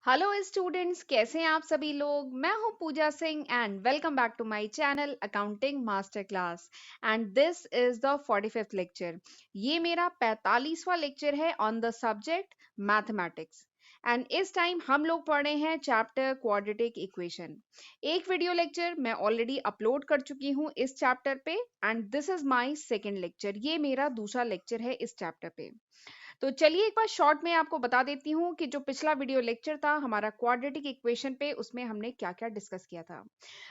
Hello students, कैसे हैं आप सभी लोग। मैं हूं Pooja Singh and welcome back to my channel accounting master class. And this is the 45th lecture. ये मेरा 45वां लेक्चर है on the subject mathematics. And इस टाइम हम लोग पढ़ रहे हैं चैप्टर क्वाड्रेटिक इक्वेशन। एक वीडियो लेक्चर मैं ऑलरेडी अपलोड कर चुकी हूं इस चैप्टर पे and this is my second lecture. ये मेरा दूसरा लेक्चर है इस चैप्टर पे। तो चलिए एक बार शॉर्ट में आपको बता देती हूँ कि जो पिछला वीडियो लेक्चर था हमारा क्वाड्रेटिक इक्वेशन पे, उसमें हमने क्या क्या डिस्कस किया था।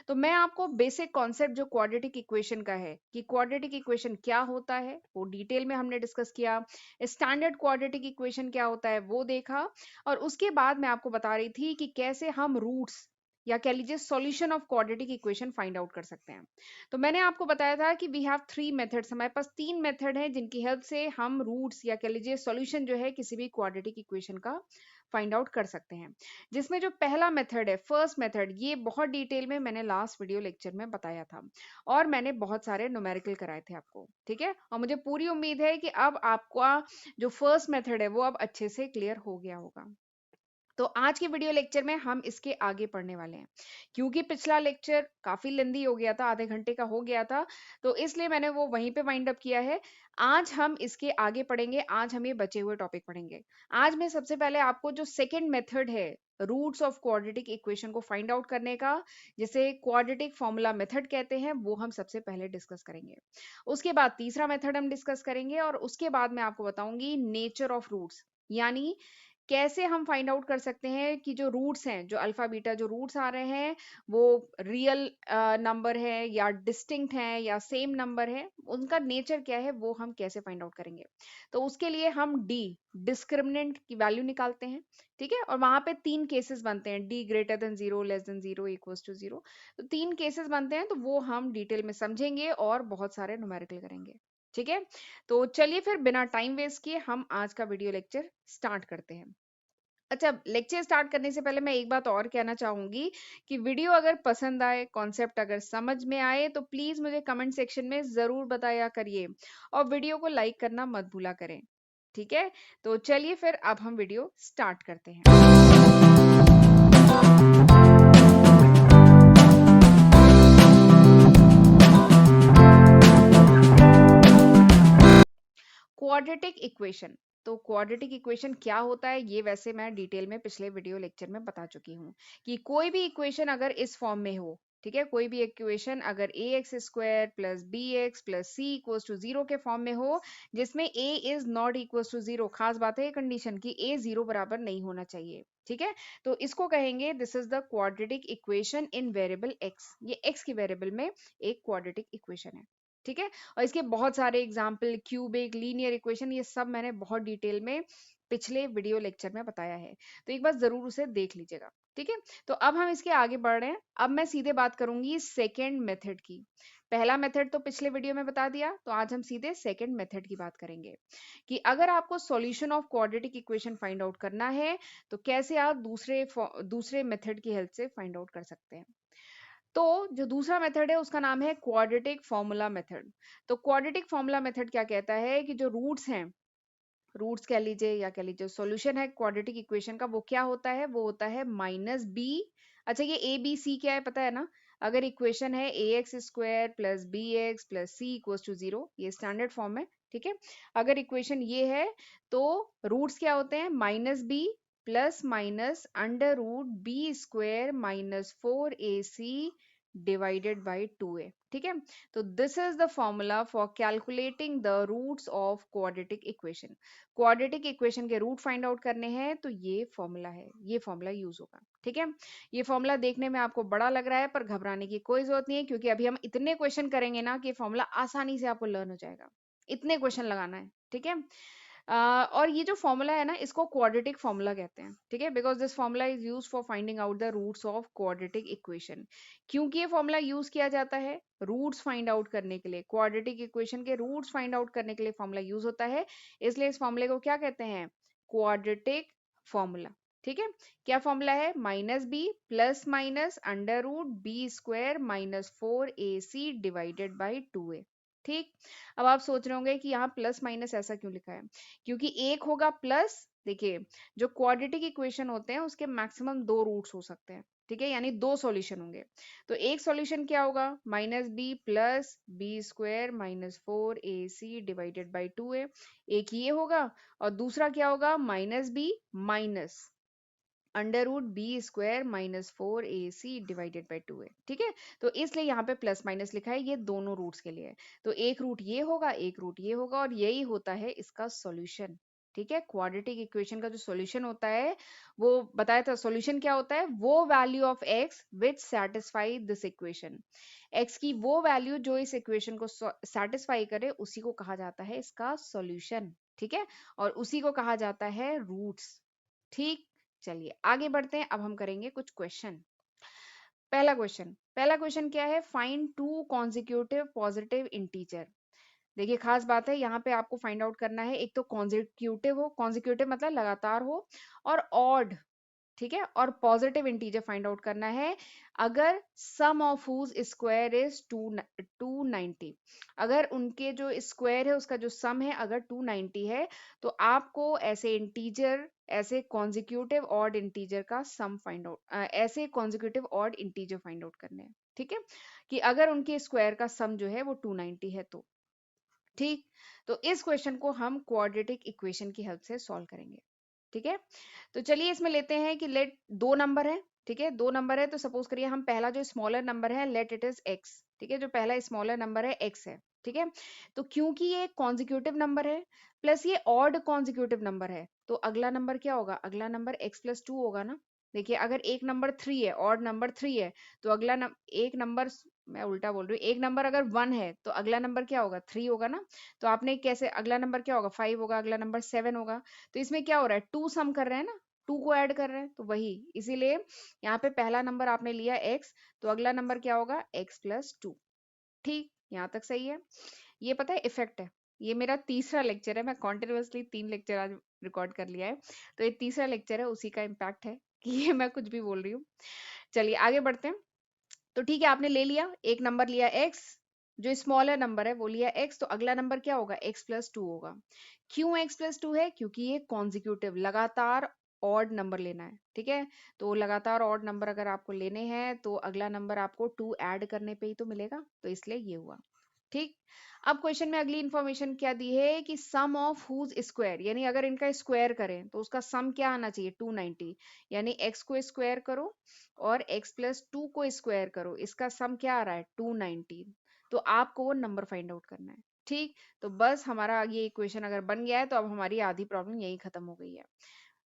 तो मैं आपको बेसिक कॉन्सेप्ट जो क्वाड्रेटिक इक्वेशन का है कि क्वाड्रेटिक इक्वेशन क्या होता है वो डिटेल में हमने डिस्कस किया। स्टैंडर्ड क्वाड्रेटिक इक्वेशन क्या होता है वो देखा। और उसके बाद मैं आपको बता रही थी कि कैसे हम रूट्स या कह लीजिए solution of quadratic equation find out कर सकते हैं। तो मैंने आपको बताया था कि वी हैव थ्री मेथड्स, हमारे पास तीन मेथड हैं जिनकी हेल्प से हम रूट्स या कह लीजिए सॉल्यूशन जो है किसी भी क्वाड्रेटिक इक्वेशन का फाइंड आउट कर सकते हैं। जिसमें जो पहला मेथड है, फर्स्ट मेथड, ये बहुत डिटेल में मैंने लास्ट वीडियो लेक्चर में बताया था और मैंने बहुत सारे न्यूमेरिकल कराए थे आपको, ठीक है। और मुझे पूरी उम्मीद है कि अब आपका जो फर्स्ट मेथड है वो अब अच्छे से क्लियर हो गया होगा। तो आज के वीडियो लेक्चर में हम इसके आगे पढ़ने वाले हैं। क्योंकि पिछला लेक्चर काफी लेंदी हो गया था, आधे घंटे का हो गया था, तो इसलिए मैंने वो वहीं पे वाइंड अप किया है। आज हम इसके आगे पढ़ेंगे, आज हम ये बचे हुए टॉपिक पढ़ेंगे। आज मैं सबसे पहले आपको जो सेकंड मेथड है रूट्स ऑफ क्वाड्रेटिक इक्वेशन को फाइंड आउट करने का, जिसे क्वाड्रेटिक फॉर्मूला मेथड कहते हैं, वो हम सबसे पहले डिस्कस करेंगे। उसके बाद तीसरा मेथड हम डिस्कस करेंगे और उसके बाद मैं आपको बताऊंगी नेचर ऑफ रूट्स, यानी कैसे हम फाइंड आउट कर सकते हैं कि जो रूट्स हैं, जो अल्फा बीटा जो रूट्स आ रहे हैं, वो रियल नंबर है या डिस्टिंक्ट है या सेम नंबर है, उनका नेचर क्या है वो हम कैसे फाइंड आउट करेंगे। तो उसके लिए हम डी डिस्क्रिमिनेंट की वैल्यू निकालते हैं, ठीक है। और वहां पे तीन केसेस बनते हैं, D greater than zero, less than zero, equals to zero. तो तीन केसेस बनते हैं, तो वो हम डिटेल में समझेंगे और बहुत सारे न्यूमेरिकल करेंगे, ठीक है। तो चलिए फिर बिना टाइम वेस्ट किए हम आज का वीडियो लेक्चर स्टार्ट करते हैं। अच्छा, लेक्चर स्टार्ट करने से पहले मैं एक बात और कहना चाहूंगी कि वीडियो अगर पसंद आए, कॉन्सेप्ट अगर समझ में आए, तो प्लीज मुझे कमेंट सेक्शन में जरूर बताया करिए और वीडियो को लाइक करना मत भूला करें, ठीक है। तो चलिए फिर अब हम वीडियो स्टार्ट करते हैं। Quadratic equation. तो क्वाड्रेटिक इक्वेशन क्या होता है ये वैसे मैं डिटेल में पिछले वीडियो लेक्चर में बता चुकी हूँ कि कोई भी इक्वेशन अगर इस फॉर्म में हो, ठीक है, कोई भी इक्वेशन अगर a x square plus b x plus c equals to zero के फॉर्म में हो, जिसमें a is not equals to zero, खास बात है ये कंडीशन की ए जीरो बराबर नहीं होना चाहिए, ठीक है। तो इसको कहेंगे this is the quadratic equation in variable x, ये एक्स की वेरिएबल में एक क्वाड्रेटिक इक्वेशन है, ठीक है। और इसके बहुत सारे एग्जाम्पल, क्यूबिक, लीनियर इक्वेशन, ये सब मैंने बहुत डिटेल में पिछले वीडियो लेक्चर में बताया है, तो एक बार जरूर उसे देख लीजिएगा, ठीक है। तो अब हम इसके आगे बढ़ रहे हैं। अब मैं सीधे बात करूंगी सेकेंड मेथड की। पहला मेथड तो पिछले वीडियो में बता दिया, तो आज हम सीधे सेकेंड मेथड की बात करेंगे कि अगर आपको solution of quadratic equation find out करना है तो कैसे आप दूसरे मेथड की हेल्प से फाइंड आउट कर सकते हैं। तो जो दूसरा मेथड है उसका नाम है क्वाड्रेटिक फॉर्मूला मेथड। तो क्वाड्रेटिक फॉर्मूला मेथड क्या कहता है कि जो रूट्स हैं, रूट्स कह लीजिए या कह लीजिए सॉल्यूशन है क्वाड्रेटिक इक्वेशन का, वो क्या होता है, वो होता है माइनस बी। अच्छा, ये ए बी सी क्या है पता है ना। अगर इक्वेशन है a x square plus b x plus c equals to zero, ये स्टैंडर्ड फॉर्म है, ठीक है। अगर इक्वेशन ये है तो रूट्स क्या होते हैं, minus B plus minus under root B square minus four a c divided by two a, ठीक है। तो this is the formula for calculating the roots of quadratic equation. Quadratic equation के रूट फाइंड आउट करने हैं तो ये formula है, ये फॉर्मूला यूज होगा, ठीक है। ये फॉर्मूला देखने में आपको बड़ा लग रहा है पर घबराने की कोई जरूरत नहीं है, क्योंकि अभी हम इतने क्वेश्चन करेंगे ना कि फॉर्मूला आसानी से आपको लर्न हो जाएगा। इतने क्वेश्चन लगाना है, ठीक है। और ये जो फॉर्मूला है ना, इसको क्वाड्रेटिक फॉर्मूला कहते हैं, ठीक है, because this formula is use for finding out the roots of quadratic equation. क्योंकि ये फॉर्मूला यूज किया जाता है रूट्स फाइंड आउट करने के लिए, क्वाड्रेटिक इक्वेशन के रूट्स फाइंड आउट करने के लिए फॉर्मूला यूज होता है, इसलिए इस फॉर्मूले को क्या कहते हैं, क्वाड्रेटिक फॉर्मूला, ठीक है। क्या फॉर्मूला है, minus B plus minus under root B square minus four a c divided by two a, ठीक। अब आप सोच रहे होंगे कि यहाँ प्लस माइनस ऐसा क्यों लिखा है, क्योंकि एक होगा प्लस देखिए, जो क्वाड्रेटिक इक्वेशन होते हैं उसके मैक्सिमम दो रूट्स हो सकते हैं, ठीक है, यानी दो सॉल्यूशन होंगे। तो एक सॉल्यूशन क्या होगा, minus B plus B square minus 4ac divided by 2a, एक ये होगा। और दूसरा क्या होगा, minus B minus under root B square minus 4ac divided by 2a, ठीक है। तो इसलिए यहाँ पे प्लस माइनस लिखा है, ये दोनों रूट्स के लिए है। तो एक रूट ये होगा, एक रूट ये होगा, और यही होता है इसका सॉल्यूशन, ठीक है। क्वाड्रेटिक इक्वेशन का जो सॉल्यूशन होता है, वो बताया था सॉल्यूशन क्या होता है, वो value of x which satisfy this equation, x की वो वैल्यू जो इस इक्वेशन को सेटिस्फाई करे, उसी को कहा जाता है इसका सॉल्यूशन, ठीक है। और उसी को कहा जाता है रूट्स, ठीक। चलिए आगे बढ़ते हैं, अब हम करेंगे कुछ क्वेश्चन। पहला क्वेश्चन क्या है, find two consecutive positive integer. देखिए खास बात है यहाँ पे आपको फाइंड आउट करना है, एक तो कॉन्जिक्यूटिव हो, कॉन्जिक्यूटिव मतलब लगातार हो, और ऑड, ठीक है, और पॉजिटिव इंटीजर फाइंड आउट करना है। अगर सम ऑफ हुज स्क्वायर इज 290, अगर उनके जो स्क्वायर है उसका जो सम है अगर 290 है, तो आपको ऐसे इंटीजर, ऐसे कॉन्जिक्यूटिव ऑड इंटीजर का सम फाइंड आउट, ऐसे consecutive odd integer find out करने हैं, ठीक है, कि अगर उनके स्क्वायर का सम जो है वो 290 है तो, ठीक। तो इस क्वेश्चन को हम क्वाड्रेटिक इक्वेशन की हेल्प से सॉल्व करेंगे, ठीक है। तो चलिए इसमें लेते हैं कि लेट दो नंबर है, ठीक है, दो नंबर है, तो सपोज करिए हम पहला जो स्मॉलर नंबर है लेट इट इज x, ठीक है, जो पहला स्मॉलर नंबर है x है, ठीक है। तो क्योंकि ये कॉन्जिक्यूटिव नंबर है प्लस ये ऑड कॉन्जिक्यूटिव नंबर है, तो अगला नंबर क्या होगा, अगला नंबर x+2 होगा ना। देखिए अगर एक नंबर 3 है, ऑड नंबर 3 है, तो एक नंबर, मैं उल्टा बोल रही हूँ, एक नंबर अगर 1 है तो अगला नंबर क्या होगा, 3 होगा ना। तो आपने कैसे, अगला नंबर क्या होगा, 5 होगा, अगला नंबर 7 होगा। तो इसमें क्या हो रहा है, टू सम कर रहे हैं ना, टू को ऐड कर रहे हैं, तो वही इसीलिए यहाँ पे पहला नंबर आपने लिया x, तो अगला नंबर क्या होगा, x+2, ठीक। यहाँ तक सही है। ये पता है इफेक्ट है, ये मेरा तीसरा लेक्चर है, मैं कॉन्टिन्यूअसली 3 लेक्चर आज रिकॉर्ड कर लिया है, तो ये तीसरा लेक्चर है, उसी का इम्पैक्ट है कि ये मैं कुछ भी बोल रही हूँ। चलिए आगे बढ़ते हैं। तो ठीक है, आपने ले लिया, एक नंबर लिया x, जो स्मॉलर नंबर है वो लिया x, तो अगला नंबर क्या होगा, x+2 होगा। क्यों x+2 है, क्योंकि ये कॉन्जिक्यूटिव लगातार ऑड नंबर लेना है, ठीक है। तो लगातार ऑड नंबर अगर आपको लेने हैं तो अगला नंबर आपको 2 ऐड करने पे ही तो मिलेगा, तो इसलिए ये हुआ, ठीक। अब क्वेश्चन में अगली इंफॉर्मेशन क्या दी है कि सम ऑफ हुज स्क्वायर, यानी अगर इनका स्क्वायर करें तो उसका सम क्या आना चाहिए, 290, यानी x को स्क्वायर करो और x+2 को स्क्वायर करो, इसका सम क्या आ रहा है, 290। तो आपको वो नंबर फाइंड आउट करना है, ठीक। तो बस हमारा ये इक्वेशन अगर बन गया है तो अब हमारी आधी प्रॉब्लम यही खत्म हो गई है।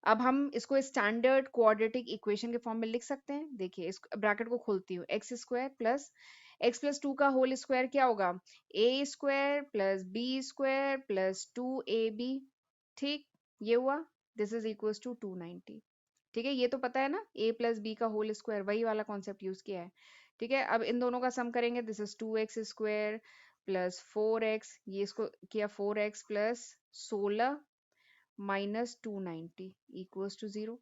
अब हम इसको स्टैंडर्ड क्वाड्रेटिक इक्वेशन के फॉर्म में लिख सकते हैं। देखिए इस ब्रैकेट को खोलती हूँ, एक्स स्क्वायर प्लस x+2 का होल स्क्वायर क्या होगा, a square plus B square plus 2ab, ठीक। ये हुआ, दिस इज इक्वल्स टू 290, ठीक है। ये तो पता है ना, a प्लस बी का होल स्क्वायर, वही वाला कॉन्सेप्ट यूज किया है, ठीक है। अब इन दोनों का सम करेंगे, this is 2x square plus 4x, ये इसको किया 4x plus 16 minus 290 equals to 0,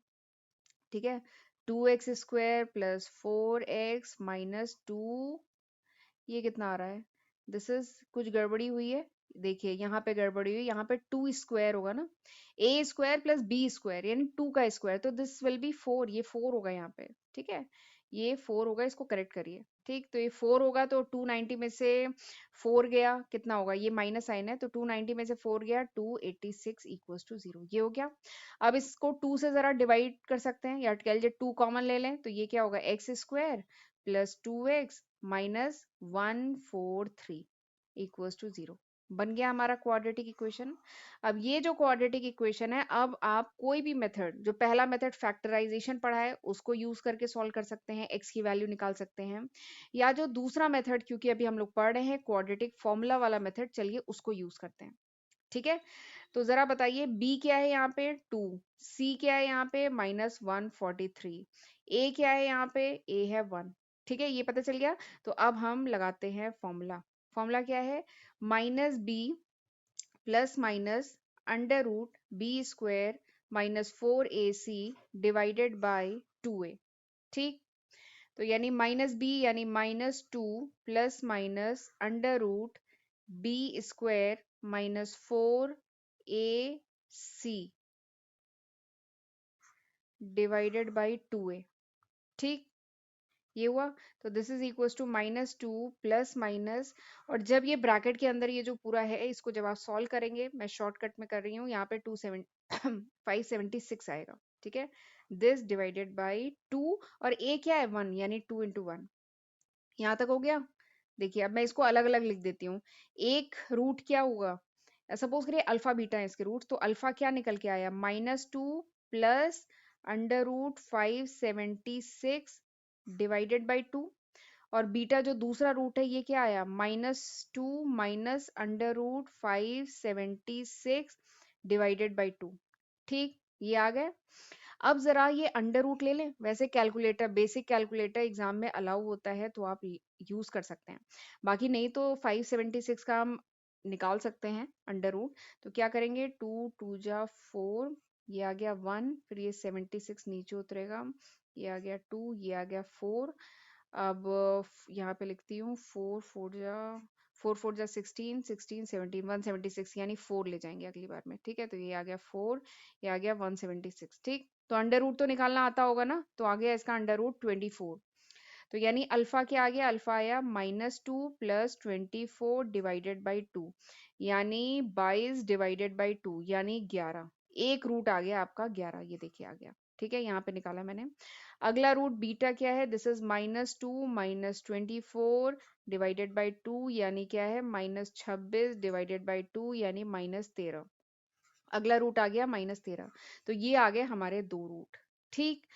ठीक है। 2x square plus 4x minus 2, ये कितना आ रहा है, दिस इज कुछ गड़बड़ी हुई है, देखिए यहाँ पे गड़बड़ी हुई, यहाँ पे 2 स्क्वायर होगा ना, ए स्क्वायर प्लस बी स्क्वायर यानी 2 का स्क्वायर, तो दिस विल बी 4, ये 4 होगा यहाँ पे, ठीक है, ये 4 होगा, इसको करेक्ट करिए, ठीक। तो ये 4 होगा, तो 290 में से 4 गया कितना होगा, ये माइनस साइन है, तो 290 में से 4 गया 286 इक्वल्स टू 0, ये हो गया। अब इसको 2 से जरा डिवाइड कर सकते हैं, या कह लीजिए 2 कॉमन ले लें, तो ये क्या होगा, X square plus 2x minus 143 equals to 0, बन गया हमारा क्वाड्रेटिक इक्वेशन। अब ये जो क्वाड्रेटिक इक्वेशन है, अब आप कोई भी मेथड, जो पहला मेथड फैक्टराइजेशन पढ़ा है उसको यूज करके सॉल्व कर सकते हैं, x की वैल्यू निकाल सकते हैं, या जो दूसरा मेथड, क्योंकि अभी हम लोग पढ़ रहे हैं क्वाड्रेटिक फॉर्मूला वाला मेथड, चलिए उसको यूज करते हैं, ठीक है। तो जरा बताइए b क्या है यहाँ पे 2, c क्या है यहाँ पे -143, a क्या है यहाँ पे, a है 1, ठीक है, ये पता चल गया। तो अब हम लगाते हैं फॉर्मूला, फॉर्मूला क्या है, minus B plus minus under root B square -4ac divided by 2a, ठीक। तो यानी माइनस बी यानी -2 plus minus under root B square -4ac divided by 2a। ठीक, ये हुआ। तो this is equals to -2 plus minus, और जब ये ब्रैकेट के अंदर ये जो पूरा है इसको जब आप सॉल्व करेंगे, मैं शॉर्टकट में कर रही हूँ, यहाँ पे 576 आएगा। ठीक है, दिस डिवाइडेड बाई 2, और a क्या है 1, यानी 2 इंटू 1। यहाँ तक हो गया। देखिए अब मैं इसको अलग अलग लिख देती हूँ। एक रूट क्या होगा, सपोज करिए अल्फा बीटा है इसके रूट, तो अल्फा क्या निकल के आया -2 प्लस √576 डिवाइडेड बाई 2, और बीटा जो दूसरा रूट है ये क्या आया -2 माइनस √576 डिवाइडेड बाई 2। ठीक, ये आ गए। अब जरा ये अंडर रूट ले लें, वैसे कैलकुलेटर, बेसिक कैलकुलेटर एग्जाम में अलाउ होता है तो आप यूज कर सकते हैं, बाकी नहीं तो 576 का हम निकाल सकते हैं अंडर रूट। तो क्या करेंगे, 2 2 जा 4, ये आ गया 1, फिर ये 76 नीचे उतरेगा, ये आ गया 2, ये आ गया 4। अब यहाँ पे लिखती हूँ 4 4 जा 16, 16 17, 176, यानी 4 ले जाएंगे अगली बार में। ठीक है, तो ये आ गया 4, ये आ गया 176। ठीक, तो अंडर रूट तो निकालना आता होगा ना, तो आ गया इसका अंडर रूट 24। तो यानी अल्फा क्या आ गया, अल्फा आया -2 प्लस 24 डिवाइडेड बाई 2, यानी 22 डिवाइडेड बाई 2, यानी 11। एक रूट आ गया आपका 11, ये देखिए आ गया। ठीक है, यहाँ पे निकाला मैंने। अगला रूट बीटा क्या है, this is -2 minus 24 divided by 2, यानी क्या है -26 डिवाइडेड बाई 2, यानी -13। अगला रूट आ गया -13। तो ये आ गए हमारे दो रूट। ठीक,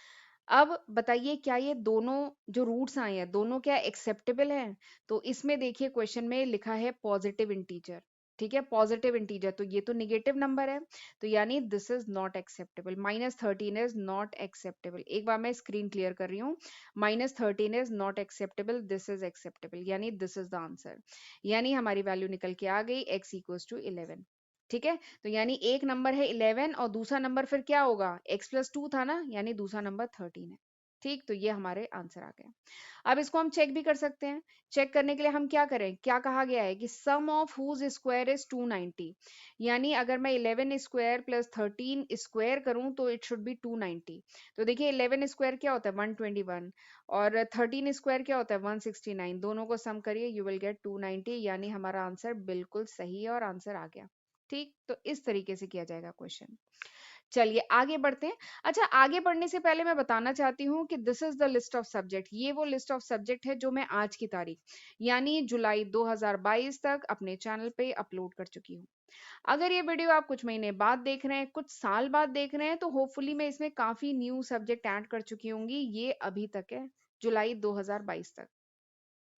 अब बताइए क्या ये दोनों जो रूट्स आए हैं दोनों क्या एक्सेप्टेबल हैं? तो इसमें देखिए क्वेश्चन में लिखा है पॉजिटिव इंटीजर। ठीक है, पॉजिटिव इंटीजर, तो ये तो निगेटिव नंबर है, तो यानी this is not acceptable. -13 is not acceptable. एक बार मैं स्क्रीन क्लियर कर रही हूँ। -13 is not acceptable, this is acceptable, यानी दिस इज द आंसर। यानी हमारी वैल्यू निकल के आ गई x इक्वल्स टू 11। ठीक है, तो यानी एक नंबर है 11 और दूसरा नंबर फिर क्या होगा, x+2 था ना, यानी दूसरा नंबर 13 है। ठीक, तो ये हमारे आंसर आ गए। अब इसको हम चेक भी कर सकते हैं। चेक करने के लिए हम क्या करें, क्या कहा गया है कि सम ऑफ हुज स्क्वायर इज 290, यानी अगर मैं 11 स्क्वायर प्लस 13 स्क्वायर करूं तो इट शुड बी 290। तो देखिए 11 स्क्वायर क्या होता है 121, और 13 स्क्वायर क्या होता है 169, दोनों को सम करिए यू विल गेट 290, यानी हमारा आंसर बिल्कुल सही है और आंसर आ गया। ठीक, तो इस तरीके से किया जाएगा क्वेश्चन। चलिए आगे बढ़ते हैं। अच्छा, आगे बढ़ने से पहले मैं बताना चाहती हूँ कि this is the list of subject, ये वो लिस्ट ऑफ सब्जेक्ट है जो मैं आज की तारीख यानी जुलाई 2022 तक अपने चैनल पे अपलोड कर चुकी हूँ। अगर ये वीडियो आप कुछ महीने बाद देख रहे हैं, कुछ साल बाद देख रहे हैं, तो होपफुली मैं इसमें काफी न्यू सब्जेक्ट ऐड कर चुकी होंगी। ये अभी तक है, जुलाई 2022 तक।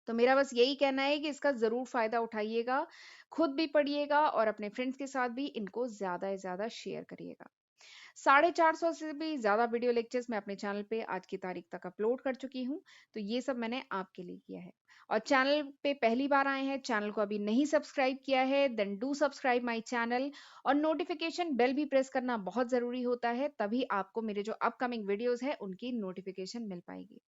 तो मेरा बस यही कहना है कि इसका जरूर फायदा उठाइएगा, खुद भी पढ़िएगा और अपने फ्रेंड्स के साथ भी इनको ज्यादा से ज्यादा शेयर करिएगा। 450 से भी ज्यादा वीडियो लेक्चर्स मैं अपने चैनल पे आज की तारीख तक अपलोड कर चुकी हूँ, तो ये सब मैंने आपके लिए किया है। और चैनल पे पहली बार आए हैं, चैनल को अभी नहीं सब्सक्राइब किया है, then do subscribe my channel, और नोटिफिकेशन बेल भी प्रेस करना बहुत जरूरी होता है, तभी आपको मेरे जो अपकमिंग वीडियोस है उनकी नोटिफिकेशन मिल पाएगी।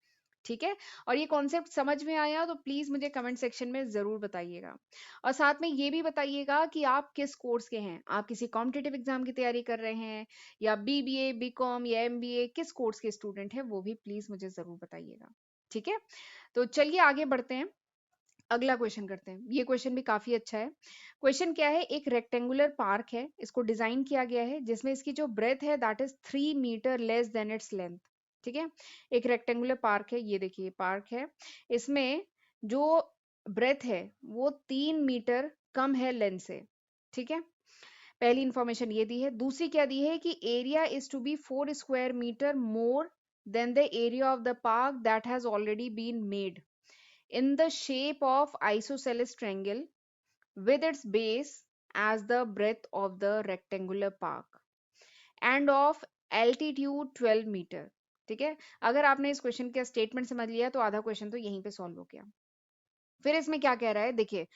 ठीक है, और ये कॉन्सेप्ट समझ में आया तो प्लीज मुझे कमेंट सेक्शन में जरूर बताइएगा, और साथ में ये भी बताइएगा कि आप किस कोर्स के हैं, आप किसी कॉम्पिटिटिव एग्जाम की तैयारी कर रहे हैं या बीबीए बीकॉम या एमबीए, किस कोर्स के स्टूडेंट हैं वो भी प्लीज मुझे जरूर बताइएगा। ठीक है, तो चलिए आगे बढ़ते हैं, अगला क्वेश्चन करते हैं। ये क्वेश्चन भी काफी अच्छा है। क्वेश्चन क्या है, एक रेक्टेंगुलर पार्क है, इसको डिजाइन किया गया है जिसमें इसकी जो ब्रेथ है that is 3 metre less than its length. ठीक है, एक रेक्टेंगुलर पार्क है, ये देखिए पार्क है, इसमें जो ब्रेथ है वो 3 मीटर कम है लेंथ से। ठीक है, पहली इंफॉर्मेशन ये दी है। दूसरी क्या दी है कि area is to be 4 square metre more than the area of the park that has already been made in the shape of isosceles triangle with its base as the breadth of the rectangular park and of altitude 12 metre. ठीक है, अगर आपने इस question का statement समझ लिया तो आधा क्वेश्चन तो यहीं पे सॉल्व हो गया। फिर इसमें क्या कह रहा है, देखिए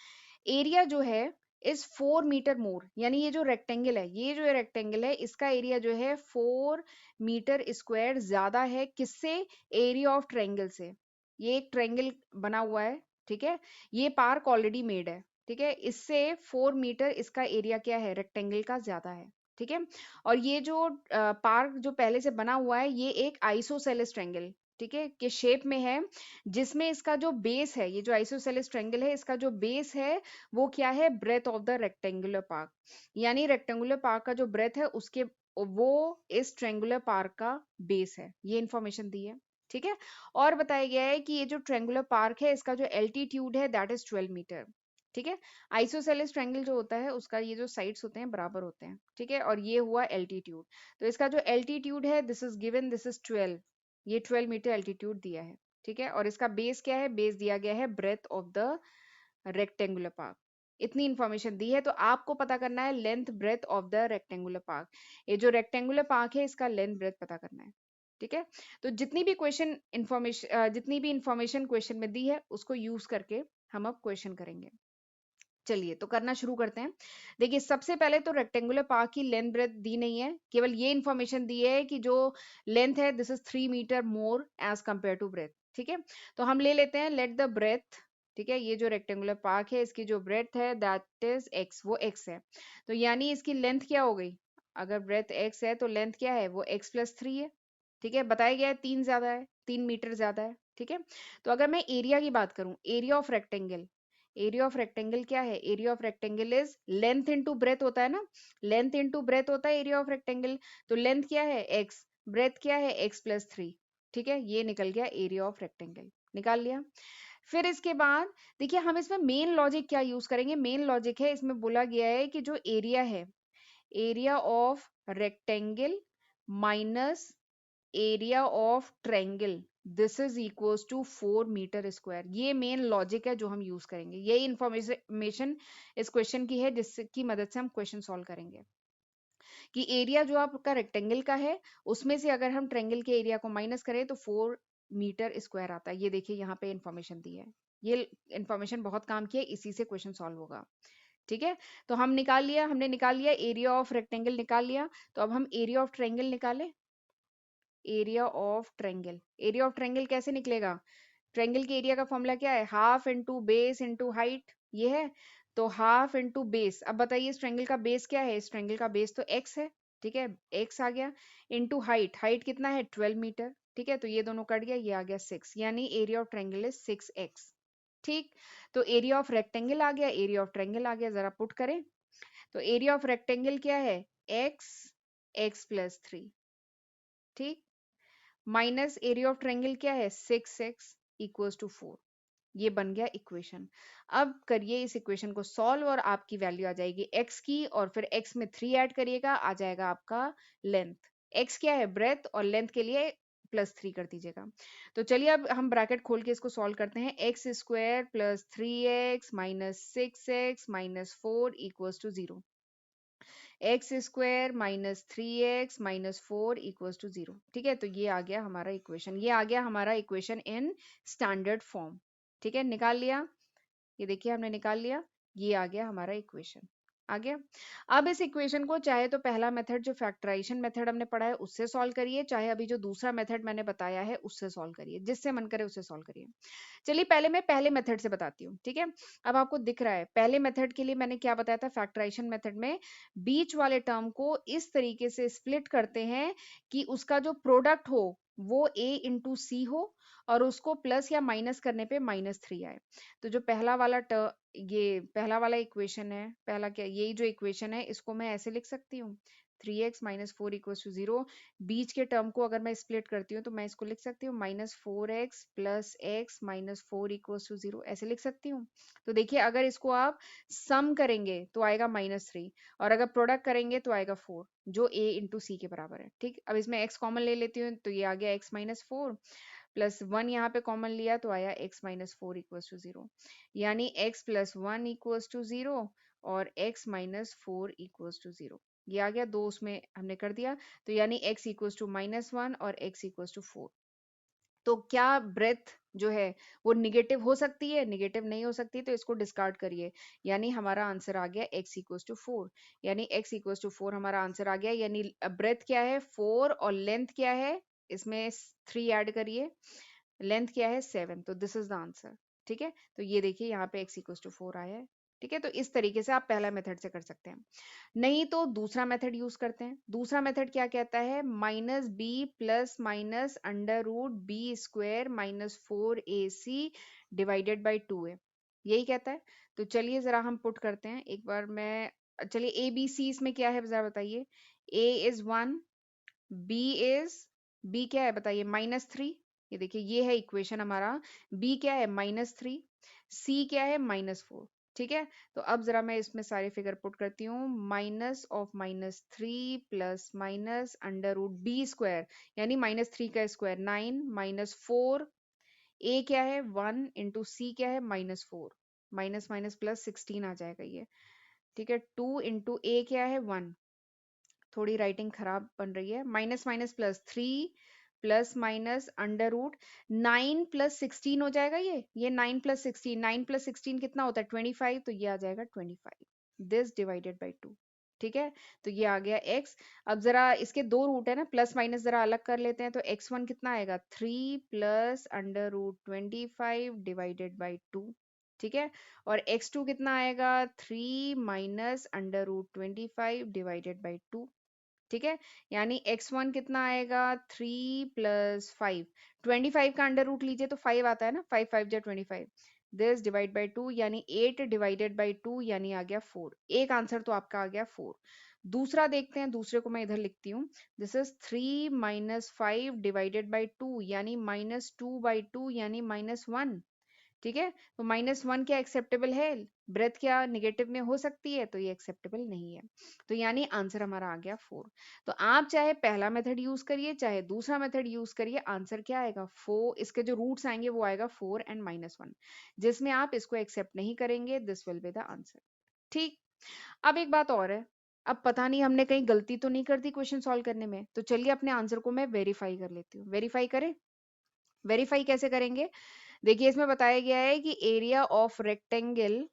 एरिया जो है इज 4 मीटर मोर, यानी ये जो रेक्टेंगल है, ये जो रेक्टेंगल है इसका एरिया जो है 4 मीटर स्क्वायर ज्यादा है, किससे, एरिया ऑफ ट्रायंगल से। ये एक ट्रायंगल बना हुआ है, ठीक है, ये पार्क ऑलरेडी मेड है, ठीक है, इससे 4 मीटर इसका एरिया क्या है रेक्टेंगल का ज्यादा है। ठीक है। और ये जो पार्क जो पहले से बना हुआ है ये एक आइसोसेलेस ट्रायंगल, ठीक है, के शेप में है, जिसमें इसका जो बेस है, ये जो आइसोसेलेस ट्रायंगल है, इसका जो बेस है वो क्या है, breadth of the rectangular park, यानी रेक्टेंगुलर पार्क का जो ब्रेथ है उसके, वो इस ट्रायंगुलर पार्क का बेस है, ये इंफॉर्मेशन दी है, ठीक है। और बताया गया है कि ये जो ट्रायंगुलर पार्क है इसका जो एल्टीट्यूड है दैट इज 12 मीटर, ठीक है। आइसोसेलेस ट्रायंगल जो होता है उसका ये जो साइड्स होते हैं बराबर होते हैं, ठीक है। और ये हुआ एल्टीट्यूड, तो इसका जो एल्टीट्यूड है this is given, this is 12, ये 12 मीटर एल्टीट्यूड दिया है, ठीक है। और इसका बेस क्या है, बेस दिया गया है breadth of the rectangular park. इतनी इंफॉर्मेशन दी है, तो आपको पता करना है length breadth of the rectangular park. ये जो रेक्टेंगुलर पार्क है इसका लेंथ ब्रेथ पता करना है, ठीक है। तो जितनी भी क्वेश्चन इंफॉर्मेशन, जितनी भी इंफॉर्मेशन क्वेश्चन में दी है उसको यूज करके हम अब क्वेश्चन करेंगे। चलिए तो करना शुरू करते हैं। देखिए सबसे पहले तो रेक्टेंगुलर पार्क की लेंथ ब्रेथ दी नहीं है, केवल ये इंफॉर्मेशन दी है कि जो लेंथ है this is 3 metre more as compare to breadth, ठीक है। तो हम ले लेते हैं लेट द ब्रेथ, ठीक है, ये जो रेक्टेंगुलर पार्क है इसकी जो ब्रेथ है दैट इज एक्स, वो एक्स है। तो यानी इसकी लेंथ क्या हो गई, अगर ब्रेथ एक्स है तो लेंथ क्या है, वो x+3 है, ठीक है। बताया गया है 3 ज्यादा है, 3 मीटर ज्यादा है, ठीक है। तो अगर मैं एरिया की बात करूं, area of rectangle, area of rectangle क्या है, area of rectangle is length into breadth होता है ना, लेंथ इनटू ब्रेथ होता है एरिया ऑफ रेक्टेंगल। तो लेंथ क्या है x, ब्रेथ क्या है x+3, ठीक है। ये निकल गया एरिया ऑफ रेक्टेंगल, निकाल लिया। फिर इसके बाद देखिए हम इसमें मेन लॉजिक क्या यूज करेंगे, मेन लॉजिक है इसमें बोला गया है कि जो एरिया है, area of rectangle minus area of triangle, this is equals to 4 metre square. ये मेन लॉजिक है जो हम यूज करेंगे, यही इंफॉर्मेशन इस क्वेश्चन की है जिसकी मदद से हम क्वेश्चन सॉल्व करेंगे। कि एरिया जो आपका रेक्टेंगल का है उसमें से अगर हम ट्रायंगल के एरिया को माइनस करें तो 4 मीटर स्क्वायर आता है। ये देखिए यहाँ पे इंफॉर्मेशन दी है, ये इंफॉर्मेशन बहुत काम की है, इसी से क्वेश्चन सॉल्व होगा, ठीक है। तो हम निकाल लिया, हमने निकाल लिया एरिया ऑफ रेक्टेंगल निकाल लिया। तो अब हम एरिया ऑफ ट्रायंगल निकालें, area of triangle, area of triangle कैसे निकलेगा, ट्रायंगल के एरिया का फॉर्मूला क्या है, half into base into height, ये है। तो हाफ इंटू बेस, अब बताइए इस ट्रायंगल का बेस क्या है, इस ट्रायंगल का बेस तो x है, ठीक है, x आ गया, इंटू हाइट, हाइट कितना है 12 मीटर, ठीक है। तो ये दोनों कट गया, ये आ गया 6, यानी area of triangle is 6x, ठीक। तो एरिया ऑफ रेक्टेंगल आ गया, एरिया ऑफ ट्रायंगल आ गया, जरा पुट करें। तो एरिया ऑफ रेक्टेंगल क्या है, x, x+3, ठीक, माइनस एरिया ऑफ ट्रायंगल क्या है 6x इक्वल्स टू 4, ये बन गया इक्वेशन। अब करिए इस इक्वेशन को सॉल्व और आपकी वैल्यू आ जाएगी x की, और फिर x में 3 ऐड करिएगा, आ जाएगा आपका लेंथ, x क्या है ब्रेथ, और लेंथ के लिए +3 कर दीजिएगा। तो चलिए अब हम ब्रैकेट खोल के इसको सॉल्व करते हैं, x² + 3x - 6x - 4 equals to 0, x² - 3x - 4 equals to 0, ठीक है। तो ये आ गया हमारा इक्वेशन, ये आ गया हमारा इक्वेशन इन स्टैंडर्ड फॉर्म, ठीक है, निकाल लिया। ये देखिए हमने निकाल लिया, ये आ गया हमारा इक्वेशन, आ गया। अब इस इक्वेशन को चाहे तो पहला मेथड जो फैक्टराइजेशन मेथड हमने पढ़ा है उससे सॉल्व करिए, चाहे अभी जो दूसरा मेथड मैंने बताया है उससे सॉल्व करिए, जिससे मन करे उससे सॉल्व करिए। चलिए पहले मैं पहले मेथड से बताती हूँ, ठीक है। अब आपको दिख रहा है पहले मेथड के लिए मैंने क्या बताया था, फैक्टराइजेशन मेथड में बीच वाले टर्म को इस तरीके से स्प्लिट करते हैं कि उसका जो प्रोडक्ट हो वो a इंटू सी हो, और उसको प्लस या माइनस करने पे -3 आए। तो जो पहला वाला ये पहला वाला इक्वेशन है, पहला क्या, यही जो इक्वेशन है इसको मैं ऐसे लिख सकती हूँ, 3x - 4 इक्वल्स टू 0। बीच के टर्म को अगर मैं स्प्लिट करती हूँ तो मैं इसको लिख सकती हूँ -4x + x - 4 इक्वल्स टू 0, ऐसे लिख सकती हूँ। तो देखिए अगर इसको आप सम करेंगे तो आएगा -3, और अगर प्रोडक्ट करेंगे तो आएगा 4, जो a इंटू सी के बराबर है, ठीक। अब इसमें x कॉमन ले लेती हूँ, तो ये आ गया x - 4 + 1 यहाँ पे कॉमन लिया तो आया x - 4 इक्वल्स टू 0, यानी x + 1 इक्वल्स टू 0 और x - 4 इक्वल्स टू 0। ये आ गया, दो उसमें हमने कर दिया, तो यानी x इक्वल्स टू -1 और x इक्वल्स टू 4। तो क्या ब्रेथ जो है वो निगेटिव हो सकती है, निगेटिव नहीं हो सकती, तो इसको डिस्कार्ड करिए, यानी हमारा आंसर आ गया x इक्वल्स टू 4, यानी x इक्वल्स टू 4 हमारा आंसर आ गया, यानी ब्रेथ क्या है 4 और लेंथ क्या है, इसमें 3 ऐड करिए, लेंथ क्या है 7, तो दिस इज द आंसर, ठीक है। तो ये देखिए यहाँ पे x इक्वल्स टू 4 आया है, ठीक है, तो इस तरीके से आप पहला मेथड से कर सकते हैं। नहीं तो दूसरा मेथड यूज करते हैं। दूसरा मेथड क्या कहता है, minus B plus minus under root B square minus 4ac divided by 2a, यही कहता है। तो चलिए जरा हम पुट करते हैं एक बार। मैं चलिए ए बी सी इसमें क्या है जरा बताइए। ए इज 1, बी इज, बी क्या है बताइए, -3। ये देखिए ये है इक्वेशन हमारा। बी क्या है -3, सी क्या है -4। ठीक है, तो अब जरा मैं इसमें सारे फिगर पुट करती हूँ। Minus of -3 plus minus under root B square, यानी -3 का स्क्वायर 9 -4, ए क्या है 1 इंटू सी क्या है -4, माइनस माइनस प्लस 16 आ जाएगा ये। ठीक है, 2 इंटू ए क्या है 1, थोड़ी राइटिंग खराब बन रही है, minus minus plus 3 plus minus under root 9 plus 16 हो जाएगा ये 9 प्लस 16, 9 प्लस 16 कितना होता है 25, तो ये आ जाएगा 25, दिस डिवाइडेड बाई 2। ठीक है, तो ये आ गया x। अब जरा इसके दो रूट है ना, प्लस माइनस जरा अलग कर लेते हैं, तो x1 कितना आएगा 3 plus under root 25 divided by 2। ठीक है, और x2 कितना आएगा 3 minus under root 25 divided by 2। ठीक है, यानी x1 कितना आएगा 3 प्लस 5, 25 का अंडर रूट लीजिए तो 5 आता है ना, 5 5 जा 25, दिस डिवाइड बाई 2, यानी 8 डिवाइडेड बाई 2, यानी आ गया 4। एक आंसर तो आपका आ गया 4। दूसरा देखते हैं, दूसरे को मैं इधर लिखती हूँ। This is 3 minus 5 divided by 2, यानी -2/2, यानी -1। ठीक है, तो -1 क्या एक्सेप्टेबल है, ब्रेथ क्या निगेटिव में हो सकती है, तो ये एक्सेप्टेबल नहीं है। तो यानी आंसर हमारा आ गया 4। तो आप चाहे पहला मेथड यूज करिए चाहे दूसरा मेथड यूज करिए, आंसर क्या आएगा 4। इसके जो रूट्स आएंगे वो आएगा 4 एंड -1, जिसमें आप इसको एक्सेप्ट नहीं करेंगे, this will be the answer. ठीक, अब एक बात और है, अब पता नहीं हमने कहीं गलती तो नहीं कर दी क्वेश्चन सॉल्व करने में, तो चलिए अपने आंसर को मैं वेरीफाई कर लेती हूँ। वेरीफाई करें, वेरीफाई कैसे करेंगे, देखिए इसमें बताया गया है कि area of rectangle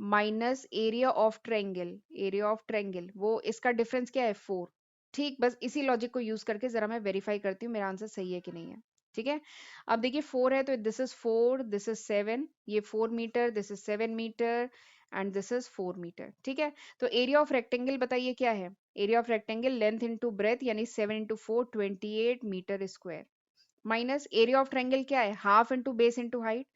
minus area of triangle, area of triangle वो इसका डिफरेंस क्या है 4। ठीक, बस इसी लॉजिक को यूज करके जरा मैं वेरीफाई करती हूँ मेरा आंसर सही है कि नहीं है। ठीक है, अब देखिए 4 है तो दिस इज 4, दिस इज 7, ये 4 metre, this is 7 metre and this is 4 metre. ठीक है, तो एरिया ऑफ रेक्टेंगल बताइए क्या है, area of rectangle length into breadth, यानी 7 into 4 28 metre square, minus area of triangle क्या है half into base into height,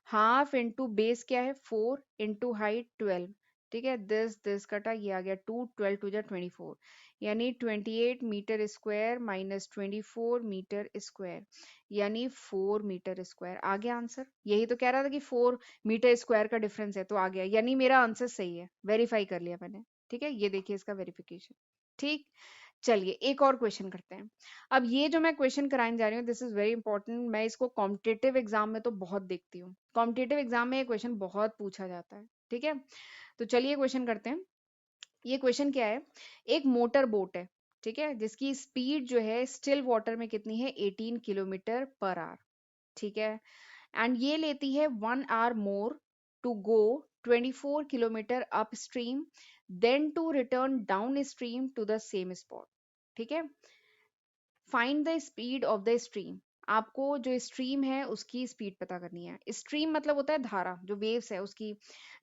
half into base क्या है 4 इंटू हाइट 12। ठीक है, दिस कटा, ये आ गया 2, 12 टू जा 24, यानी 28 metre square minus 24 metre square, यानी 4 मीटर स्क्वायर। आ गया आंसर, यही तो कह रहा था कि 4 मीटर स्क्वायर का डिफरेंस है, तो आ गया, यानी मेरा आंसर सही है, वेरीफाई कर लिया मैंने। ठीक है, ये देखिए इसका वेरिफिकेशन। ठीक, चलिए एक और क्वेश्चन करते हैं। अब ये जो मैं क्वेश्चन कराने जा रही हूँ दिस इज वेरी इंपॉर्टेंट, मैं इसको कॉम्पिटेटिव एग्जाम में तो बहुत देखती हूँ, कॉम्पिटेटिव एग्जाम में ये क्वेश्चन बहुत पूछा जाता है। ठीक है, तो चलिए क्वेश्चन करते हैं। ये क्वेश्चन क्या है, एक मोटर बोट है, ठीक है, जिसकी स्पीड जो है स्टिल वाटर में कितनी है 18 किलोमीटर पर आवर। ठीक है, एंड ये लेती है 1 hour more to go 24 kilometre upstream, then to return downstream to the same spot. ठीक है, find the speed of the stream, आपको जो स्ट्रीम है उसकी स्पीड पता करनी है। स्ट्रीम मतलब होता है धारा, जो वेव्स है उसकी,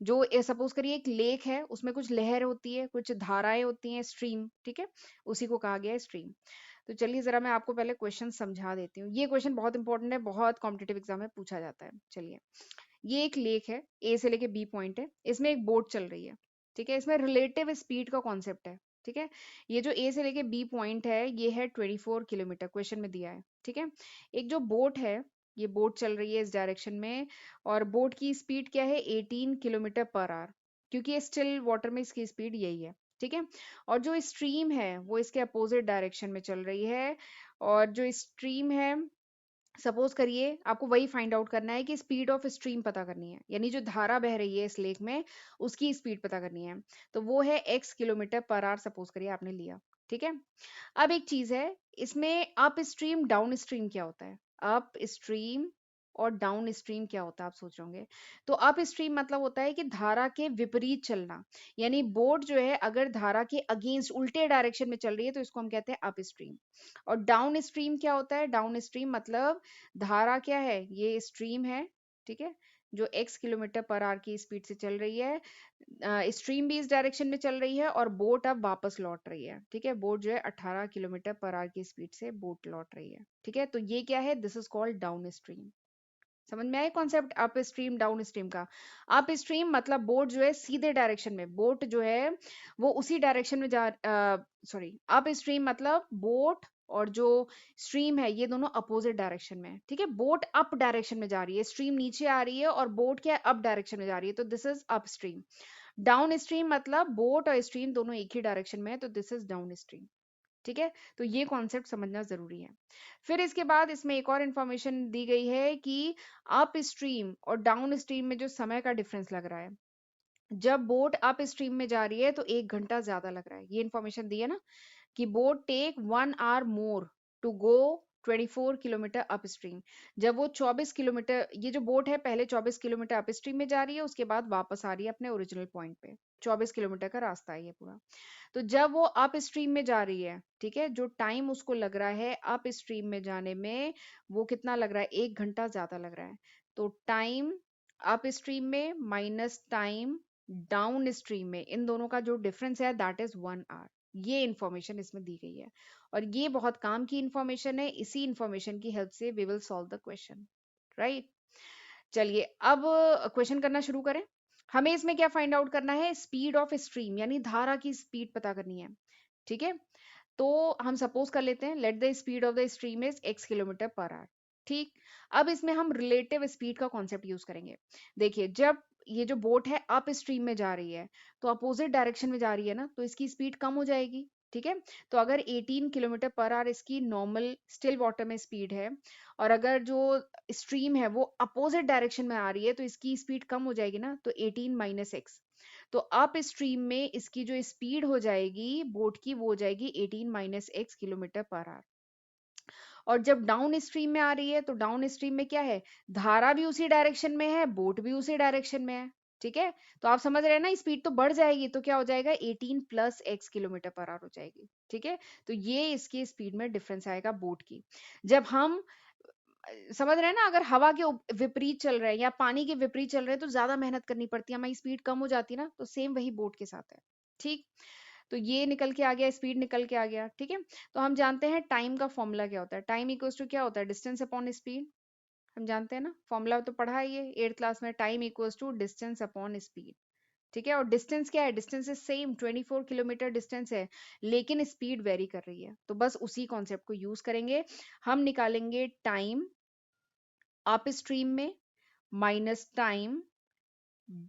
जो सपोज करिए एक लेक है उसमें कुछ लहर होती है, कुछ धाराएं होती हैं, स्ट्रीम। ठीक है, उसी को कहा गया है स्ट्रीम। तो चलिए जरा मैं आपको पहले क्वेश्चन समझा देती हूँ, ये क्वेश्चन बहुत इंपॉर्टेंट है, बहुत कॉम्पिटेटिव एग्जाम में पूछा जाता है। चलिए, ये एक लेक है, ए से लेके बी पॉइंट है, इसमें एक बोट चल रही है। ठीक है, इसमें रिलेटिव स्पीड का कॉन्सेप्ट है। ठीक है, ये जो ए से लेके बी पॉइंट है ये है 24 किलोमीटर, क्वेश्चन में दिया है। ठीक है, एक जो बोट है, ये बोट चल रही है इस डायरेक्शन में, और बोट की स्पीड क्या है 18 किलोमीटर पर आवर, क्योंकि ये स्टिल वाटर में इसकी स्पीड यही है। ठीक है, और जो स्ट्रीम है वो इसके अपोजिट डायरेक्शन में चल रही है, और जो स्ट्रीम है, सपोज करिए आपको वही फाइंड आउट करना है कि स्पीड ऑफ स्ट्रीम पता करनी है, यानी जो धारा बह रही है इस लेक में उसकी स्पीड पता करनी है, तो वो है x kilometre per hour, suppose करिए आपने लिया। ठीक है, अब एक चीज है इसमें, अप स्ट्रीम डाउन स्ट्रीम क्या होता है, अप स्ट्रीम और डाउन स्ट्रीम क्या होता है आप सोच रहे होंगे। तो अप स्ट्रीम मतलब होता है कि धारा के विपरीत चलना, यानी बोट जो है अगर धारा के अगेंस्ट उल्टे डायरेक्शन में चल रही है तो इसको हम कहते हैं अप स्ट्रीम। और डाउन स्ट्रीम क्या होता है, डाउन स्ट्रीम मतलब धारा क्या है, ये स्ट्रीम है, ठीक है, जो x किलोमीटर पर आवर की स्पीड से चल रही है, स्ट्रीम भी इस डायरेक्शन में चल रही है और बोट अब वापस लौट रही है। ठीक है, बोट जो है 18 किलोमीटर पर आवर की स्पीड से बोट लौट रही है। ठीक है, तो ये क्या है, this is called down stream. समझ में आया concept up stream down stream का। अप स्ट्रीम मतलब बोट जो है सीधे डायरेक्शन में, बोट जो है वो उसी डायरेक्शन में जा, सॉरी, अप स्ट्रीम मतलब बोट और जो स्ट्रीम है ये दोनों अपोजिट डायरेक्शन में है। ठीक है, बोट अप डायरेक्शन में जा रही है, स्ट्रीम नीचे आ रही है, और बोट क्या है, अप डायरेक्शन में जा रही है, तो this is up stream. Down stream मतलब बोट और स्ट्रीम दोनों एक ही डायरेक्शन में है, तो दिस इज डाउन स्ट्रीम। ठीक है, तो ये कॉन्सेप्ट समझना जरूरी है। फिर इसके बाद इसमें एक और इंफॉर्मेशन दी गई है कि अप स्ट्रीम और डाउन स्ट्रीम में जो समय का डिफरेंस लग रहा है, जब बोट अप स्ट्रीम में जा रही है तो 1 घंटा ज्यादा लग रहा है। ये इन्फॉर्मेशन दी है ना कि boat take 1 hour more to go 24 kilometre upstream. जब वो 24 किलोमीटर, ये जो बोट है पहले 24 किलोमीटर अप स्ट्रीम में जा रही है, उसके बाद वापस आ रही है अपने ओरिजिनल पॉइंट पे। 24 किलोमीटर का रास्ता है ये पूरा। तो जब वो अप स्ट्रीम में जा रही है, ठीक है, जो टाइम उसको लग रहा है अप स्ट्रीम में जाने में, वो कितना लग रहा है, 1 घंटा ज्यादा लग रहा है। तो टाइम अप स्ट्रीम में माइनस टाइम डाउन स्ट्रीम में, इन दोनों का जो डिफरेंस है दैट इज 1 आवर। ये इंफॉर्मेशन इसमें दी गई है और ये बहुत काम की इंफॉर्मेशन है। इसी इंफॉर्मेशन की हेल्प से we will solve the question, right. चलिए अब क्वेश्चन करना शुरू करें। हमें इसमें क्या फाइंड आउट करना है, स्पीड ऑफ स्ट्रीम यानी धारा की स्पीड पता करनी है। ठीक है, तो हम सपोज कर लेते हैं let the speed of the stream is x kilometre per hour. ठीक, अब इसमें हम रिलेटिव स्पीड का कॉन्सेप्ट यूज करेंगे। देखिए, जब ये जो बोट है अप स्ट्रीम में जा रही है तो अपोजिट डायरेक्शन में जा रही है ना, तो इसकी स्पीड कम हो जाएगी। ठीक है, तो अगर 18 किलोमीटर पर आवर इसकी नॉर्मल स्टिल वाटर में स्पीड है, और अगर जो स्ट्रीम है वो अपोजिट डायरेक्शन में आ रही है, तो इसकी स्पीड कम हो जाएगी ना, तो 18 माइनस एक्स। तो अप स्ट्रीम में इसकी जो स्पीड हो जाएगी बोट की, वो हो जाएगी 18 minus x kilometre per hour. और जब डाउन स्ट्रीम में आ रही है तो डाउन स्ट्रीम में क्या है, धारा भी उसी डायरेक्शन में है, बोट भी उसी डायरेक्शन में है। ठीक है, तो आप समझ रहे हैं ना, स्पीड तो बढ़ जाएगी, तो क्या हो जाएगा, 18 plus x kilometre per hour हो जाएगी। ठीक है, तो ये इसकी स्पीड में डिफरेंस आएगा बोट की। जब हम समझ रहे हैं ना, अगर हवा के विपरीत चल रहे हैं या पानी के विपरीत चल रहे हैं तो ज्यादा मेहनत करनी पड़ती है, हमारी स्पीड कम हो जाती है ना, तो सेम वही बोट के साथ है। ठीक, तो ये निकल के आ गया, स्पीड निकल के आ गया। ठीक है, तो हम जानते हैं टाइम का फॉर्मूला क्या होता है, टाइम इक्वल्स टू क्या होता है, डिस्टेंस अपॉन स्पीड। हम जानते हैं ना, फॉर्मूला तो पढ़ा है ये 8th क्लास में, time equals to distance upon speed. ठीक है, और डिस्टेंस क्या है, distance is same 24 kilometre distance है, लेकिन स्पीड वेरी कर रही है, तो बस उसी कॉन्सेप्ट को यूज करेंगे। हम निकालेंगे टाइम अप स्ट्रीम में माइनस टाइम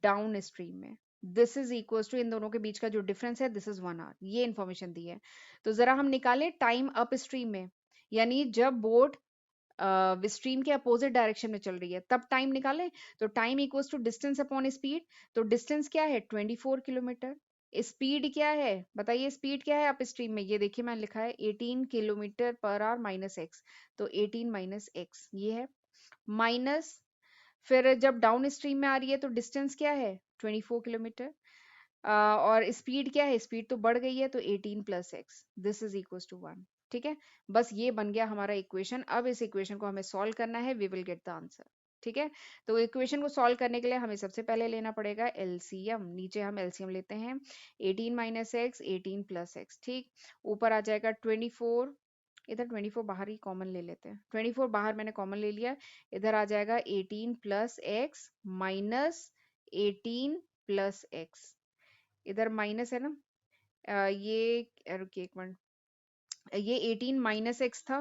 डाउन स्ट्रीम में, दिस इज इक्वल टू इन दोनों के बीच का जो डिफरेंस है दिस इज 1 आवर। ये इंफॉर्मेशन दी है। तो जरा हम निकाले टाइम अप स्ट्रीम में, यानी जब बोट स्ट्रीम के अपोजिट डायरेक्शन में चल रही है तब टाइम निकाले। तो time equals to distance upon speed. तो डिस्टेंस क्या है, 24 किलोमीटर। स्पीड क्या है बताइए, स्पीड क्या है अप स्ट्रीम में, ये देखिए मैंने लिखा है 18 kilometre per hour minus x, तो 18 माइनस एक्स ये है, माइनस, फिर जब डाउन स्ट्रीम में आ रही है तो डिस्टेंस क्या है 24 किलोमीटर, और स्पीड क्या है, स्पीड तो बढ़ गई है, तो 18 plus X, this is equal to 1। ठीक है, बस ये बन गया हमारा इक्वेशन। अब इस इक्वेशन को हमें सॉल्व करना है, we will get the answer. ठीक है, तो इक्वेशन को सॉल्व करने के लिए हमें सबसे पहले लेना पड़ेगा एलसीएम। नीचे हम एलसीएम लेते हैं, 18 माइनस एक्स 18 प्लस एक्स। ठीक, ऊपर आ जाएगा 24, इधर 24 बाहर ही कॉमन ले लेते हैं, 24 बाहर मैंने कॉमन ले लिया, इधर आ जाएगा 18 plus x minus 18 plus x, इधर माइनस है ना, ये रुकिए एक मिनट, ये 18 माइनस एक्स था,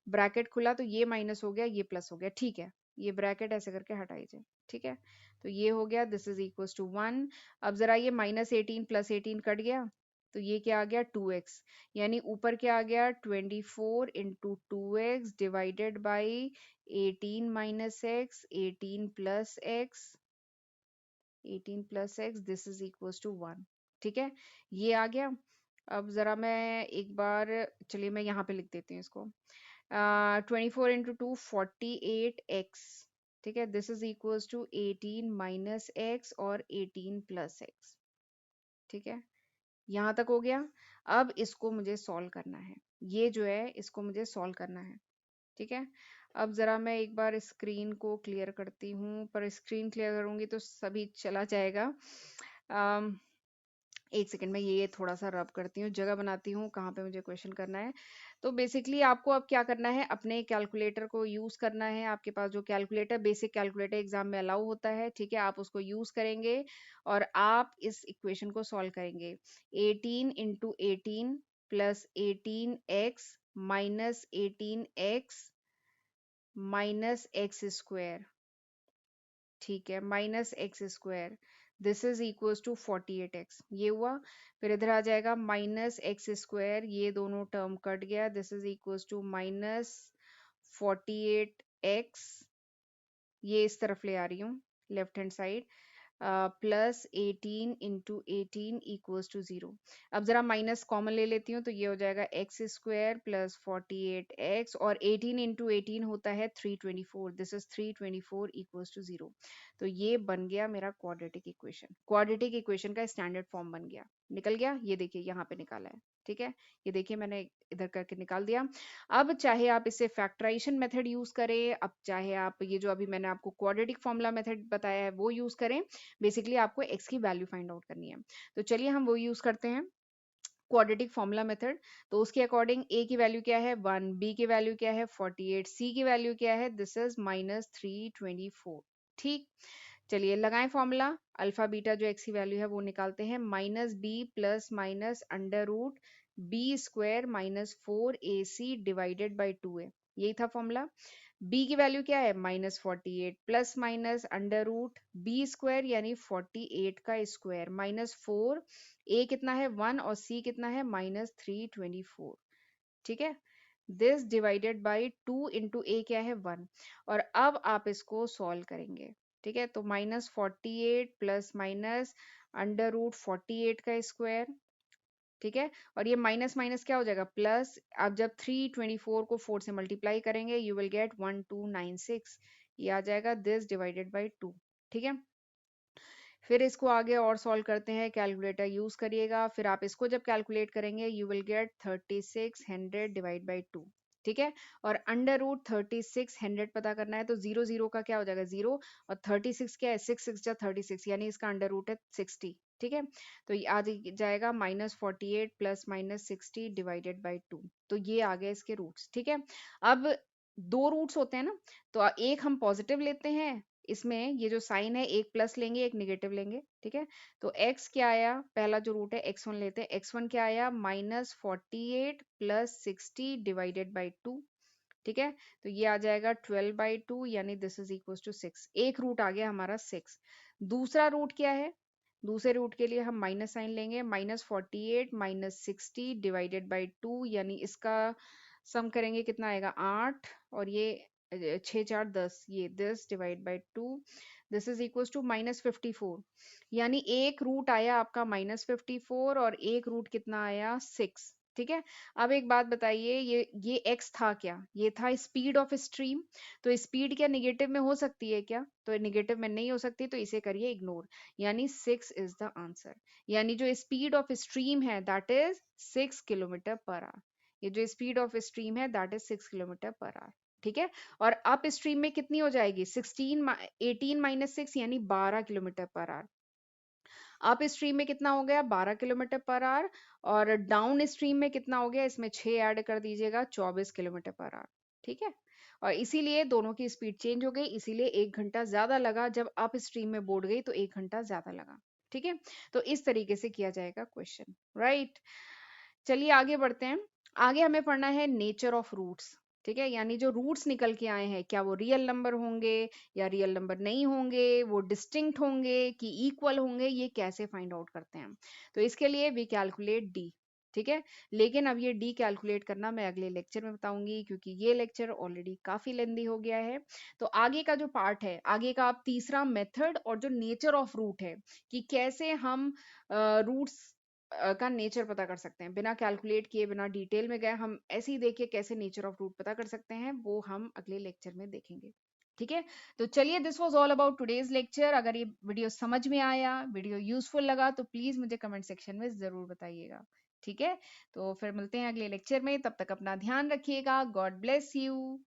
ब्रैकेट खुला तो ये माइनस हो गया, ये प्लस हो गया। ठीक है, ये ब्रैकेट ऐसे करके हटाई जाए। ठीक है, तो ये हो गया, दिस इज इक्वल टू 1। अब जरा ये माइनस 18 प्लस 18 कट गया, तो ये क्या आ गया 2x, यानी ऊपर क्या आ गया 24 into 2x divided by 18 minus X 18 plus X, 18 plus X, this is equal to 1। ठीक है, ये आ गया। अब जरा मैं एक बार, चलिए मैं यहाँ पे लिख देती हूँ इसको, 24 इंटू 2 48 एक्स। ठीक है, this is equal to 18 minus X और 18 प्लस एक्स। ठीक है, यहाँ तक हो गया। अब इसको मुझे सॉल्व करना है, ये जो है इसको मुझे सॉल्व करना है। ठीक है, अब जरा मैं एक बार स्क्रीन को क्लियर करती हूँ, पर स्क्रीन क्लियर करूंगी तो सभी चला जाएगा। अम, एक सेकंड में ये थोड़ा सा रब करती हूँ, जगह बनाती हूँ कहाँ पे मुझे क्वेश्चन करना है। तो बेसिकली आपको अब क्या करना है, अपने कैलकुलेटर को यूज करना है। आपके पास जो कैलकुलेटर, बेसिक कैलकुलेटर एग्जाम में अलाउ होता है, ठीक है, आप उसको यूज करेंगे और आप इस इक्वेशन को सॉल्व करेंगे। 18 × 18 plus 18x minus 18x minus X square, ठीक है, minus X square, this is equals to 48x। ये हुआ। फिर इधर आ जाएगा माइनस एक्स स्क्वायर, ये दोनों टर्म कट गया, this is equals to minus 48x, ये इस तरफ ले आ रही हूँ left hand side, plus 18 × 18 equals to 0। अब जरा माइनस कॉमन ले लेती हूँ, तो ये हो जाएगा एक्स स्क्वायर प्लस 48x, और 18 × 18 होता है 324, दिस इज 324 इक्वल्स टू 0। तो ये बन गया मेरा क्वाड्रेटिक इक्वेशन। क्वाड्रेटिक इक्वेशन का स्टैंडर्ड फॉर्म बन गया, निकल गया, ये देखिए यहाँ पे निकाला है, ठीक है, ये देखिए मैंने इधर करके निकाल दिया। अब चाहे आप इसे फैक्टराइजेशन मेथड यूज करें, अब चाहे आप ये जो अभी मैंने आपको क्वाड्रेटिक फॉर्मूला मेथड बताया है वो यूज करें, बेसिकली आपको x की वैल्यू फाइंड आउट करनी है। तो चलिए हम वो यूज करते हैं, क्वाड्रेटिक फॉर्मूला मेथड। तो उसके अकॉर्डिंग a की वैल्यू क्या है 1, b की वैल्यू क्या है 48, c की वैल्यू क्या है, दिस इज माइनस 324। ठीक, चलिए लगाएं फॉर्मूला। अल्फा बीटा जो x की वैल्यू है वो निकालते हैं, minus B plus minus under root B square minus 4ac divided by 2a, यही था फॉर्मूला। b की वैल्यू क्या है -48 plus minus under root B square यानी 48 का स्क्वायर माइनस 4, a कितना है 1 और c कितना है -324, ठीक है, दिस डिवाइडेड बाई 2 इंटू ए क्या है 1। और अब आप इसको सॉल्व करेंगे, ठीक है, तो -48 प्लस माइनस अंडर रूट 48 का स्क्वायर, ठीक है, और ये माइनस माइनस क्या हो जाएगा प्लस। आप जब 324 को 4 से मल्टीप्लाई करेंगे यू विल गेट 1296, ये आ जाएगा दिस डिवाइडेड बाई 2, ठीक है। फिर इसको आगे और सॉल्व करते हैं, कैलकुलेटर यूज करिएगा, फिर आप इसको जब कैलकुलेट करेंगे you will get 3600 divide by 2, ठीक है, और अंडर रूट 3600 पता करना है, तो 0 0 का क्या हो जाएगा 0, और 36 क्या है 6 6 जा 36, यानी इसका अंडर रूट है 60, ठीक है। तो ये आ जाएगा -48 प्लस -60 डिवाइडेड बाई 2, तो ये आ गए इसके रूट्स, ठीक है। अब दो रूट्स होते हैं ना, तो एक हम पॉजिटिव लेते हैं, इसमें ये जो साइन है एक प्लस लेंगे एक नेगेटिव लेंगे, ठीक है। तो x क्या आया, पहला जो रूट है x1 लेते हैं, x1 क्या आया -48 प्लस 60 डिवाइडेड बाई 2, ठीक है, तो ये आ जाएगा 12/2 यानी दिस इज इक्वल टू 6, एक रूट आ गया हमारा 6। दूसरा रूट क्या है, दूसरे रूट के लिए हम माइनस साइन लेंगे, -48 -60 डिवाइडेड बाई 2, यानी इसका सम करेंगे कितना आएगा 8, और ये 6 4 10, ये this divide by 2, this is equal to -54, यानी एक रूट आया आपका -54 और एक रूट कितना आया 6, ठीक है। अब एक बात बताइए, ये x था क्या, ये था स्पीड ऑफ स्ट्रीम, तो स्पीड क्या नेगेटिव में हो सकती है क्या, तो नेगेटिव में नहीं हो सकती, तो इसे करिए इग्नोर, यानी 6 इज द आंसर। यानी जो स्पीड ऑफ स्ट्रीम है that is 6 kilometre per hour, ये जो स्पीड ऑफ स्ट्रीम है that is 6 kilometre per hour, ठीक है। और अप स्ट्रीम में कितनी हो जाएगी 18 माइनस 6 यानी 12 kilometre per hour. Up stream में कितना हो गया 12 किलोमीटर पर आवर, और डाउन स्ट्रीम में कितना हो गया, इसमें 6 ऐड कर दीजिएगा 24 किलोमीटर पर आवर, ठीक है। और इसीलिए दोनों की स्पीड चेंज हो गई, इसीलिए 1 घंटा ज्यादा लगा, जब अप स्ट्रीम में बोर्ड गई तो 1 घंटा ज्यादा लगा, ठीक है। तो इस तरीके से किया जाएगा क्वेश्चन, राइट। चलिए आगे बढ़ते हैं। आगे हमें पढ़ना है नेचर ऑफ रूट्स, ठीक है, यानी जो रूट्स निकल के आए हैं क्या वो रियल नंबर होंगे या रियल नंबर नहीं होंगे, वो डिस्टिंक्ट होंगे कि इक्वल होंगे, ये कैसे फाइंड आउट करते हैं। तो इसके लिए वी कैलकुलेट डी, ठीक है, लेकिन अब ये डी कैलकुलेट करना मैं अगले लेक्चर में बताऊंगी, क्योंकि ये लेक्चर ऑलरेडी काफी लेंदी हो गया है। तो आगे का जो पार्ट है, आगे का आप तीसरा मेथड और जो नेचर ऑफ रूट है कि कैसे हम रूट्स का नेचर पता कर सकते हैं बिना कैलकुलेट किए, बिना डिटेल में गए, हम ऐसे ही देखिए कैसे नेचर ऑफ रूट पता कर सकते हैं, वो हम अगले लेक्चर में देखेंगे, ठीक है। तो चलिए this was all about today's lecture. अगर ये वीडियो समझ में आया, वीडियो यूजफुल लगा, तो प्लीज मुझे कमेंट सेक्शन में जरूर बताइएगा, ठीक है। तो फिर मिलते हैं अगले लेक्चर में, तब तक अपना ध्यान रखिएगा, गॉड ब्लेस यू।